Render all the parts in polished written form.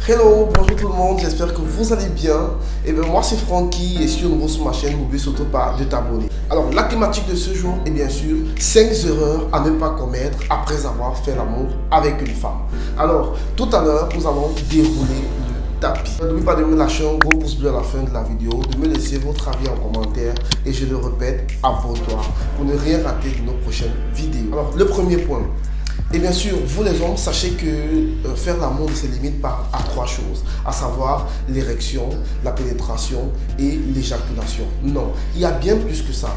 Hello, bonjour tout le monde, j'espère que vous allez bien. Et bien moi c'est Francky et si tu es nouveau sur ma chaîne, n'oublie surtout pas de t'abonner. Alors la thématique de ce jour est bien sûr 5 erreurs à ne pas commettre après avoir fait l'amour avec une femme. Alors tout à l'heure nous allons dérouler le tapis. N'oubliez pas de me lâcher un gros pouce bleu à la fin de la vidéo, de me laisser votre avis en commentaire et je le répète, abonne-toi pour ne rien rater de nos prochaines vidéos. Alors le premier point. Et bien sûr, vous les hommes, sachez que faire l'amour ne se limite pas à 3 choses, à savoir l'érection, la pénétration et l'éjaculation. Non, il y a bien plus que ça.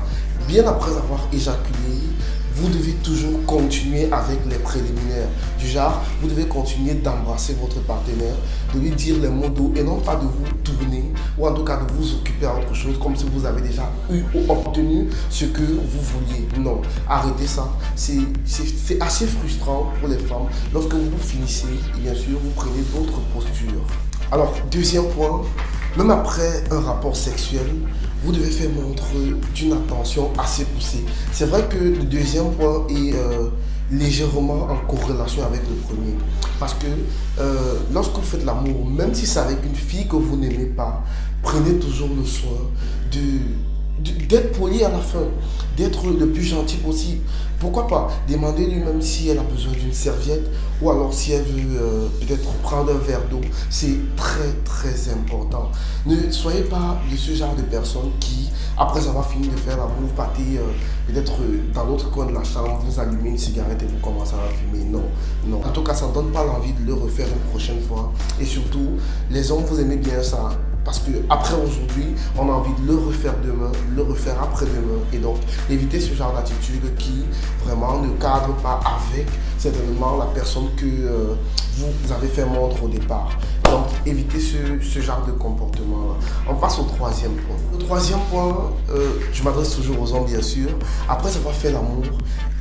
Bien après avoir éjaculé, vous devez toujours continuer avec les préliminaires. Du genre, vous devez continuer d'embrasser votre partenaire, de lui dire les mots doux et non pas de vous tourner ou en tout cas de vous occuper à autre chose comme si vous avez déjà eu ou obtenu ce que vous vouliez. Non, arrêtez ça. C'est assez frustrant pour les femmes lorsque vous finissez et bien sûr vous prenez d'autres postures. Alors, deuxième point, même après un rapport sexuel, vous devez faire montre d'une attention assez poussée. C'est vrai que le deuxième point est légèrement en corrélation avec le premier. Parce que lorsque vous faites l'amour, même si c'est avec une fille que vous n'aimez pas, prenez toujours le soin d'être poli à la fin, d'être le plus gentil possible. Pourquoi pas demander lui-même si elle a besoin d'une serviette ou alors si elle veut peut-être prendre un verre d'eau. C'est très important. Ne soyez pas de ce genre de personnes qui, après avoir fini de faire l'amour, vous partez peut-être dans l'autre coin de la chambre, vous allumez une cigarette et vous commencez à fumer. Non. En tout cas, ça ne donne pas l'envie de le refaire une prochaine fois. Et surtout, les hommes, vous aimez bien ça. Parce que après aujourd'hui, on a envie de le refaire demain, le refaire après-demain. Et donc, évitez ce genre d'attitude qui vraiment ne cadre pas avec certainement la personne que vous avez fait montre au départ. Donc, évitez ce genre de comportement. On passe au troisième point. Le troisième point, je m'adresse toujours aux hommes bien sûr. Après avoir fait l'amour,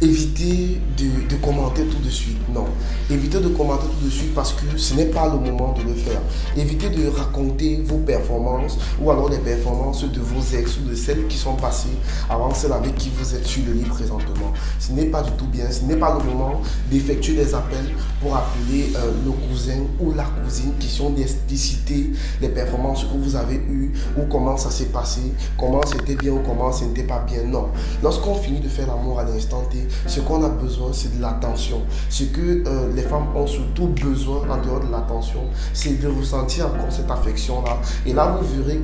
évitez de commenter tout de suite. Non, évitez de commenter tout de suite parce que ce n'est pas le moment de le faire. Évitez de raconter vos performances ou alors les performances de vos ex ou de celles qui sont passées avant celles avec qui vous êtes sur le lit présentement. Ce n'est pas du tout bien. Ce n'est pas le moment d'effectuer des appels pour appeler le cousin ou la cousine qui sont d'expliciter les performances que vous avez eues ou comment ça s'est passé, comment c'était bien ou comment ce n'était pas bien. Non. Lorsqu'on finit de faire l'amour à l'instant T, ce qu'on a besoin, c'est de l'attention. Ce que les femmes ont surtout besoin en dehors de l'attention, c'est de ressentir encore cette affection-là. Et là, vous verrez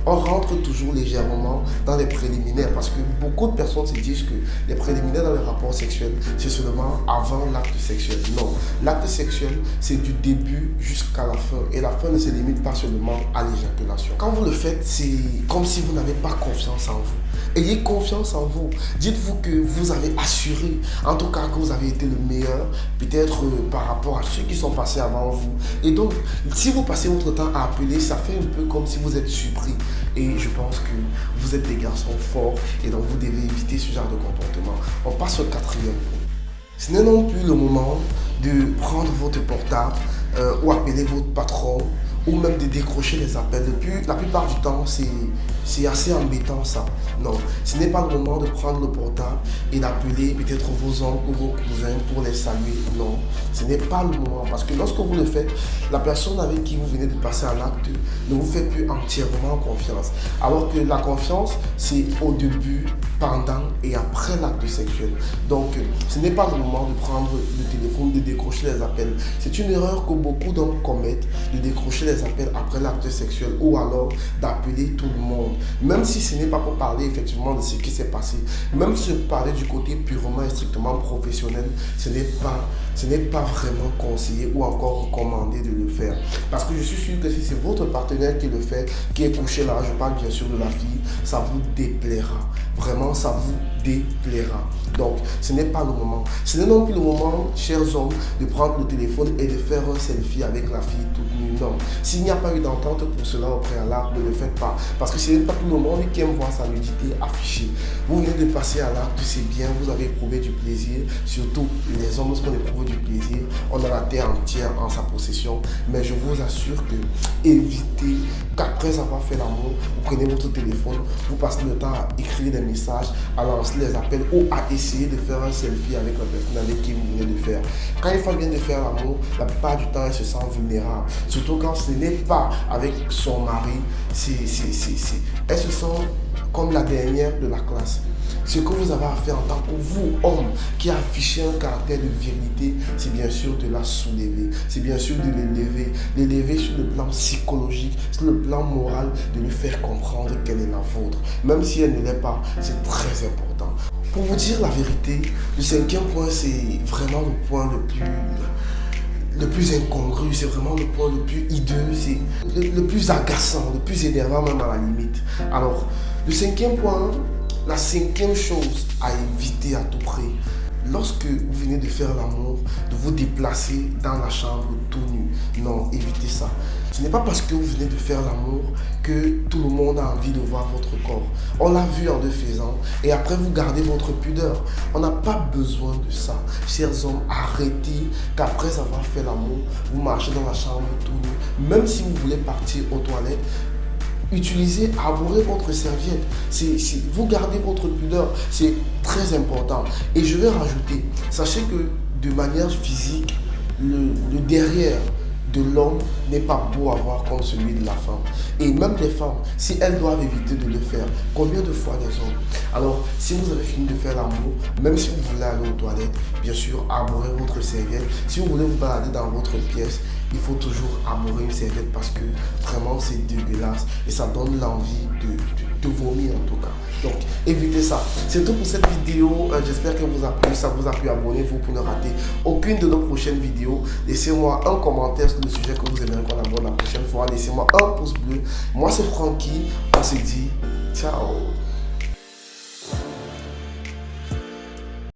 qu'on rentre toujours légèrement dans les préliminaires parce que beaucoup de personnes se disent que les préliminaires dans les rapports sexuels, c'est seulement avant l'acte sexuel. Non, l'acte sexuel, c'est du début jusqu'à la fin. Et la fin ne se limite pas seulement à l'éjaculation. Quand vous le faites, c'est comme si vous n'avez pas confiance en vous. Ayez confiance en vous. Dites-vous que vous avez assuré, en tout cas que vous avez été le meilleur, peut-être par rapport à ceux qui sont passés avant vous. Et donc, si vous passez votre temps à appeler, ça fait un peu comme si vous êtes surpris. Et je pense que vous êtes des garçons forts et donc vous devez éviter ce genre de comportement. On passe au quatrième point. Ce n'est non plus le moment de prendre votre portable ou appeler votre patron ou même de décrocher les appels. La plupart du temps, c'est assez embêtant ça. Non, ce n'est pas le moment de prendre le portable et d'appeler peut-être vos oncles ou vos cousins pour les saluer. Non, ce n'est pas le moment parce que lorsque vous le faites, la personne avec qui vous venez de passer à l'acte ne vous fait plus entièrement confiance. Alors que la confiance, c'est au début, pendant et après l'acte sexuel. Donc, ce n'est pas le moment de prendre le téléphone, de décrocher les appels. C'est une erreur que beaucoup d'hommes commettent, de décrocher les appels après l'acte sexuel ou alors d'appeler tout le monde. Même si ce n'est pas pour parler effectivement de ce qui s'est passé, même si je parlais du côté purement et strictement professionnel, ce n'est pas vraiment conseillé ou encore recommandé de le faire. Parce que je suis sûr que si c'est votre partenaire qui le fait, qui est couché là, je parle bien sûr de la fille, ça vous déplaira. Vraiment, ça vous déplaira. Donc, ce n'est pas le moment. Ce n'est non plus le moment, chers hommes, de prendre le téléphone et de faire un selfie avec la fille toute nue. Non. S'il n'y a pas eu d'entente pour cela au préalable, ne le faites pas. Parce que ce n'est pas tout le monde qui aime voir sa nudité affichée. Vous venez de passer à l'acte, c'est bien, vous avez éprouvé du plaisir. Surtout, les hommes, lorsqu'on éprouve niveau du plaisir, on a la terre entière en sa possession, mais je vous assure que évitez qu'après avoir fait l'amour, vous prenez votre téléphone, vous passez le temps à écrire des messages, à lancer les appels ou à essayer de faire un selfie avec la personne avec qui vous venez de faire. Quand une femme vient de faire l'amour, la plupart du temps elle se sent vulnérable, surtout quand ce n'est pas avec son mari, elle se sent comme la dernière de la classe. Ce que vous avez à faire en tant que vous, homme, qui affichez un caractère de virilité, c'est bien sûr de la soulever, c'est bien sûr de l'élever sur le plan psychologique, sur le plan moral, de lui faire comprendre qu'elle est la vôtre. Même si elle ne l'est pas, c'est très important. Pour vous dire la vérité, le 5e point, c'est vraiment le point le plus incongru, c'est vraiment le point le plus hideux, c'est le plus agaçant, le plus énervant même à la limite. Alors, le 5e point, la 5e chose à éviter à tout prix, lorsque vous venez de faire l'amour, de vous déplacer dans la chambre tout nu. Non, évitez ça. Ce n'est pas parce que vous venez de faire l'amour que tout le monde a envie de voir votre corps. On l'a vu en le faisant et après vous gardez votre pudeur. On n'a pas besoin de ça. Chers hommes, arrêtez qu'après avoir fait l'amour, vous marchez dans la chambre tout nu. Même si vous voulez partir aux toilettes, utilisez, arborez votre serviette. Vous gardez votre pudeur. C'est très important. Et je vais rajouter, sachez que de manière physique, le derrière de l'homme n'est pas beau à voir comme celui de la femme. Et même les femmes, si elles doivent éviter de le faire, combien de fois les hommes? Alors, si vous avez fini de faire l'amour, même si vous voulez aller aux toilettes, bien sûr, arborez votre serviette. Si vous voulez vous balader dans votre pièce, il faut toujours arborer une serviette parce que vraiment c'est dégueulasse et ça donne l'envie de vomir en tout cas. Donc évitez ça. C'est tout pour cette vidéo. J'espère que ça vous a plu. Abonnez-vous pour ne rater aucune de nos prochaines vidéos. Laissez-moi un commentaire sur le sujet que vous aimeriez qu'on aborde la prochaine fois. Laissez-moi un pouce bleu. Moi c'est Francky. On se dit ciao.